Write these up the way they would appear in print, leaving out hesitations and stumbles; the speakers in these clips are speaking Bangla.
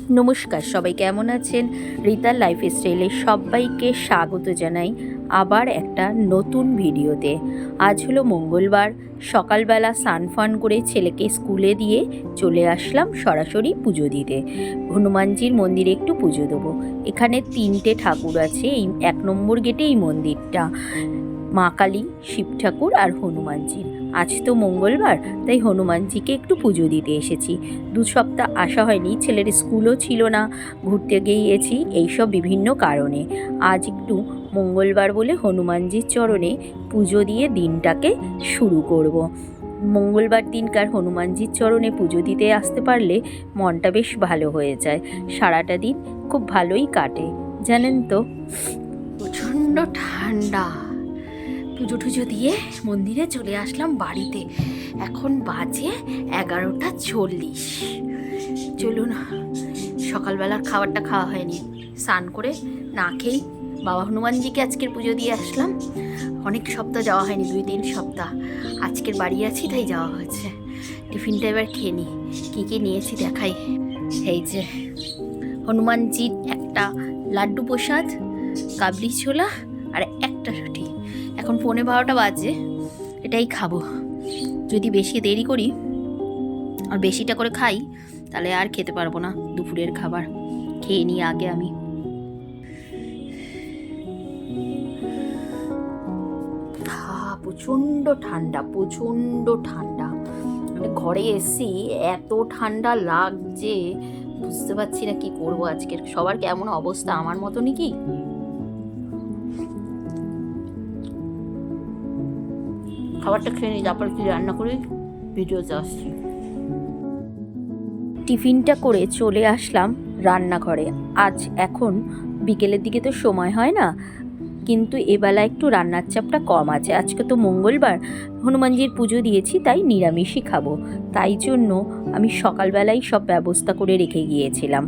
নমস্কার, সবাই কেমন আছেন? রিতার লাইফস্টাইলে সবাইকে স্বাগত জানাই আবার একটা নতুন ভিডিওতে। আজ হলো মঙ্গলবার, সকালবেলা স্নান করে ছেলেকে স্কুলে দিয়ে চলে আসলাম সরাসরি পুজো দিতে। হনুমানজির মন্দিরে একটু পুজো দেবো। এখানে 3টে ঠাকুর আছে, এই 1 নম্বর গেটে এই মন্দিরটা। মা কালী, শিব ঠাকুর আর হনুমানজির। আজ তো মঙ্গলবার, তাই হনুমানজিকে একটু পুজো দিতে এসেছি। 2 সপ্তাহ আসা হয়নি, ছেলের স্কুলও ছিল না, ঘুরতে গিয়েছি, এইসব বিভিন্ন কারণে। আজ একটু মঙ্গলবার বলে হনুমানজির চরণে পুজো দিয়ে দিনটাকে শুরু করব। মঙ্গলবার দিনকার হনুমানজির চরণে পুজো দিতে আসতে পারলে মনটা বেশ ভালো হয়ে যায়, সারাটা দিন খুব ভালোই কাটে। জানেন তো, প্রচণ্ড ঠান্ডা। পুজো টুজো দিয়ে মন্দিরে চলে আসলাম বাড়িতে। এখন বাজে 11:40। চলুন, সকালবেলার খাবারটা খাওয়া হয়নি, স্নান করে না খেয়েই বাবা হনুমানজিকে আজকের পুজো দিয়ে আসলাম। অনেক সপ্তাহ যাওয়া হয়নি, 2-3 সপ্তাহ। আজকের বাড়ি আছি তাই যাওয়া হয়েছে। টিফিনটা এবার খেয়ে নিই, কী কী নিয়েছি দেখাই। এই যে হনুমানজির একটা লাড্ডু প্রসাদ, কাবলি ছোলা আর একটা রুটি। এখন 11:15 বাজে, এটাই খাবো। যদি বেশি দেরি করি আর বেশিটা করে খাই তাহলে আর খেতে পারবো না দুপুরের খাবার। খেয়ে নিই আগে আমি। প্রচণ্ড ঠান্ডা, প্রচণ্ড ঠান্ডা। মানে ঘরে এসি এত ঠান্ডা লাগছে, বুঝতে পারছি না কি করবো আজকের। সবার কেমন অবস্থা, আমার মতনই কি? খাবারটা খেয়ে নিই, তারপর কি রান্না করি ভিডিওতে আসছি। টিফিনটা করে চলে আসলাম রান্নাঘরে। আজ এখন বিকেলের দিকে তো সময় হয় না, কিন্তু এবেলা একটু রান্নার চাপটা কম আছে। আজকে তো মঙ্গলবার, হনুমানজির পুজো দিয়েছি, তাই নিরামিষই খাবো। তাই জন্য আমি সকালবেলাই সব ব্যবস্থা করে রেখে গিয়েছিলাম।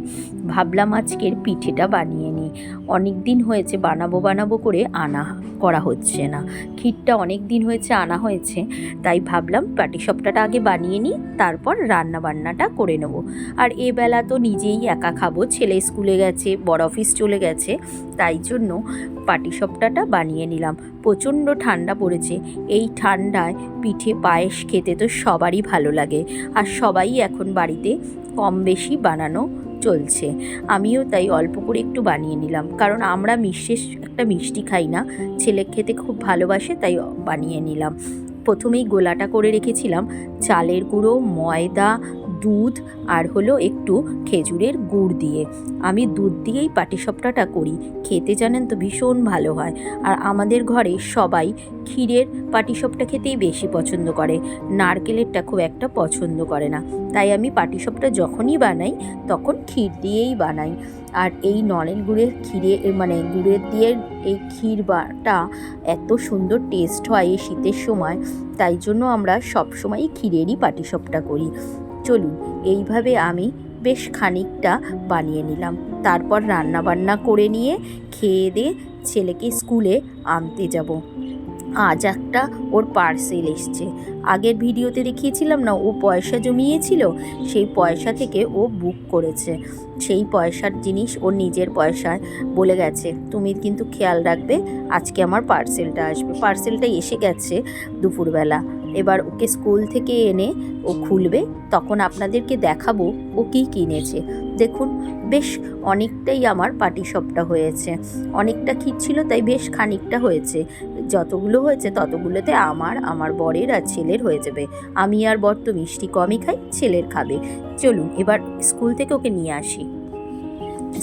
ভাবলাম আজকের পিঠেটা বানিয়ে নিই। অনেক দিন হয়েছে বানাবো করে আনা করা হচ্ছে না। ক্ষীরটা অনেক দিন হয়েছে আনা হয়েছে, তাই ভাবলাম পাটিসাপটাটা আগে বানিয়ে নিই, তারপর রান্নাবান্নাটা করে নেব। আর এবেলা তো নিজেই একা খাবো, ছেলে স্কুলে গেছে, বড় অফিস চলে গেছে, তাই জন্য পাটিসাপটাটা বানিয়ে নিলাম। প্রচণ্ড ঠান্ডা পড়েছে, এই ঠান্ডায় পিঠে পায়েস খেতে তো সবারই ভালো লাগে। আর সবাই এখন বাড়িতে কম বেশি বানানো চলছে। আমিও তাই অল্প করে একটু বানিয়ে নিলাম, কারণ আমরা বিশেষ একটা মিষ্টি খাই না, ছেলে খেতে খুব ভালোবাসে, তাই বানিয়ে নিলাম। প্রথমেই গোলাটা করে রেখেছিলাম চালের গুঁড়ো, ময়দা, দুধ আর হলো একটু খেজুরের গুড় দিয়ে। আমি দুধ দিয়েই পাটিসাপটাটা করি, খেতে জানেন তো ভীষণ ভালো হয়। আর আমাদের ঘরে সবাই ক্ষীরের পাটিসাপটা খেতেই বেশি পছন্দ করে, নারকেলেরটা খুব একটা পছন্দ করে না। তাই আমি পাটিসাপটা যখনই বানাই তখন ক্ষীর দিয়েই বানাই। আর এই নলেন গুড়ের ক্ষীরে মানে গুড়ের দিয়ে এই ক্ষীর বাটা এত সুন্দর টেস্ট হয় এই শীতের সময়, তাই জন্য আমরা সবসময়ই ক্ষীরেরই পাটিসাপটা করি। চলুন, এইভাবে আমি বেশ খানিকটা বানিয়ে নিলাম। তারপর রান্নাবান্না করে নিয়ে খেয়ে দিয়ে ছেলেকে স্কুলে আনতে যাব। আজ একটা ওর পার্সেল এসছে। আগের ভিডিওতে দেখিয়েছিলাম না, ও পয়সা জমিয়েছিল, সেই পয়সা থেকে ও বুক করেছে। সেই পয়সার জিনিস ওর নিজের পয়সায় বলে গেছে, তুমি কিন্তু খেয়াল রাখবে, আজকে আমার পার্সেলটা আসবে। পার্সেলটা এসে গেছে দুপুরবেলা। এবার ওকে স্কুল থেকে এনে ও খুলবে, তখন আপনাদেরকে দেখাবো ও কী কিনেছে। দেখুন, বেশ অনেকটাই আমার পাটিসাপটা হয়েছে। অনেকটা ক্ষীর ছিল তাই বেশ খানিকটা হয়েছে। যতগুলো হয়েছে ততগুলোতে আমার বরের আর ছেলের হয়ে যাবে। আমি আর বর তো মিষ্টি কমই খাই, ছেলের খাবে। চলুন এবার স্কুল থেকে ওকে নিয়ে আসি।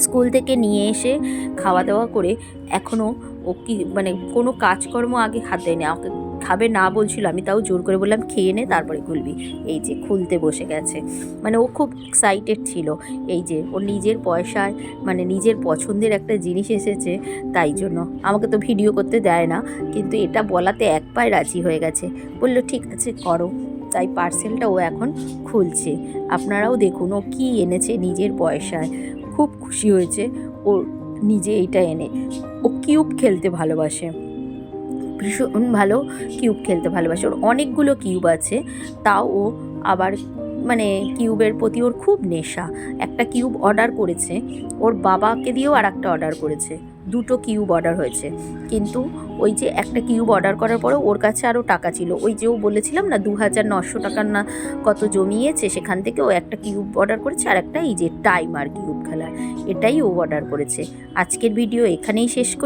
স্কুল থেকে নিয়ে এসে খাওয়া দাওয়া করে এখনও ও কি মানে কোনো কাজকর্ম আগে হাত দেয়নি। ওকে খাবে না বলছিল, আমি তাও জোর করে বললাম খেয়ে নে তারপরে খুলবি। এই যে খুলতে বসে গেছে, মানে ও খুব এক্সাইটেড ছিল। এই যে ওর নিজের পয়সায় মানে নিজের পছন্দের একটা জিনিস এসেছে, তাই জন্য আমাকে তো ভিডিও করতে দেয় না, কিন্তু এটা বলাতে এক পায়ে রাজি হয়ে গেছে। বলল ঠিক আছে করো। তাই পার্সেলটা ও এখন খুলছে। আপনারাও দেখুন ও কী এনেছে নিজের পয়সায়। খুব খুশি হয়েছে ও নিজে এইটা এনে। ও কিউব খেলতে ভালোবাসে, ভীষণ ভালো কিউব খেলতে ভালোবাসে। ওর অনেকগুলো কিউব আছে, তাও ও আবার মানে কিউবের প্রতি ওর খুব নেশা। একটা কিউব অর্ডার করেছে, ওর বাবাকে দিয়েও আর একটা অর্ডার করেছে, দুটো কিউব অর্ডার হয়েছে। কিন্তু ওই যে একটা কিউব অর্ডার করার পরে ওর কাছে আরও টাকা ছিল, ওই যে ও বলেছিলাম না 2900 টাকার না কত জমিয়েছে, সেখান থেকে ও একটা কিউব অর্ডার করেছে, আর একটা এই যে টাইমার কিউব খেলার, এটাই ও অর্ডার করেছে। আজকের ভিডিও এখানেই শেষ করি।